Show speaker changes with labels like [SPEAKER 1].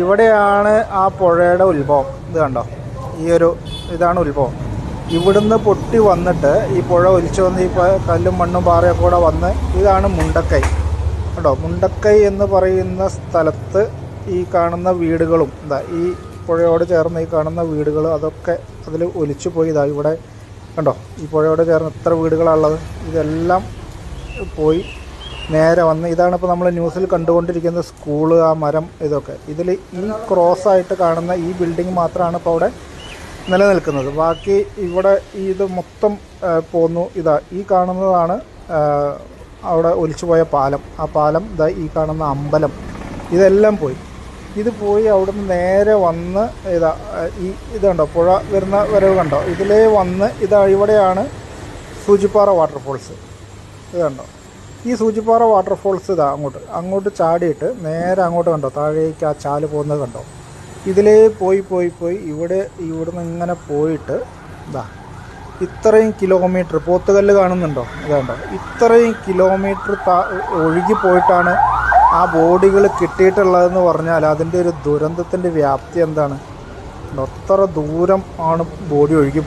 [SPEAKER 1] ഇവിടെയാണ് ആ പുഴയുടെ ഉത്ഭവം. ഇത് കണ്ടോ, ഇതാണ് ഉത്ഭവം. ഇവിടുന്ന് പൊട്ടി വന്നിട്ട് ഈ പുഴ ഒലിച്ചു വന്ന് ഈ കല്ലും മണ്ണും പാറയൊക്കെ കൂടെ വന്ന് ഇതാണ് മുണ്ടക്കൈ. കേട്ടോ, മുണ്ടക്കൈ എന്ന് പറയുന്ന സ്ഥലത്ത് ഈ കാണുന്ന വീടുകളും ഈ പുഴയോട് ചേർന്ന് ഈ കാണുന്ന വീടുകൾ അതൊക്കെ അതിൽ ഒലിച്ചു പോയി. ഇവിടെ കണ്ടോ, ഈ പുഴയോട് ചേർന്ന് എത്ര വീടുകളാണുള്ളത്. ഇതെല്ലാം പോയി നേരെ വന്ന് ഇതാണിപ്പോൾ നമ്മൾ ന്യൂസിൽ കണ്ടുകൊണ്ടിരിക്കുന്ന സ്കൂള്, ആ മരം, ഇതൊക്കെ. ഇതിൽ ഈ ക്രോസായിട്ട് കാണുന്ന ഈ ബിൽഡിംഗ് മാത്രമാണ് ഇപ്പോൾ അവിടെ നിലനിൽക്കുന്നത്. ബാക്കി ഇവിടെ ഇത് മൊത്തം പോന്നു. ഈ കാണുന്നതാണ് അവിടെ ഒലിച്ചുപോയ പാലം. ആ പാലം, ഈ കാണുന്ന അമ്പലം, ഇതെല്ലാം പോയി. ഇത് പോയി അവിടുന്ന് നേരെ വന്ന് ഇതുണ്ടോ പുഴ വരുന്ന വരവ് കണ്ടോ, ഇതിലേ വന്ന് ഇവിടെയാണ് സൂചിപ്പാറ വാട്ടർഫോൾസ്. ഇത് കണ്ടോ, ഈ സൂചിപ്പാറ വാട്ടർഫോൾസ് അങ്ങോട്ട് ചാടിയിട്ട് നേരെ അങ്ങോട്ട് കണ്ടോ, താഴേക്ക് ആ ചാല് പോകുന്നത് കണ്ടോ. ഇതിലേ പോയി ഇവിടുന്ന് ഇങ്ങനെ പോയിട്ട് ഇത്രയും കിലോമീറ്റർ പോത്തുകല്ല് കാണുന്നുണ്ടോ, ഇതുണ്ടോ, ഇത്രയും കിലോമീറ്റർ ഒഴുകി പോയിട്ടാണ് ആ ബോഡികൾ കിട്ടിയിട്ടുള്ളതെന്ന് പറഞ്ഞാൽ അതിൻ്റെ ഒരു ദുരന്തത്തിൻ്റെ വ്യാപ്തി എന്താണ്. അത്ര ദൂരം ആണ് ബോഡി ഒഴുകി പോയി.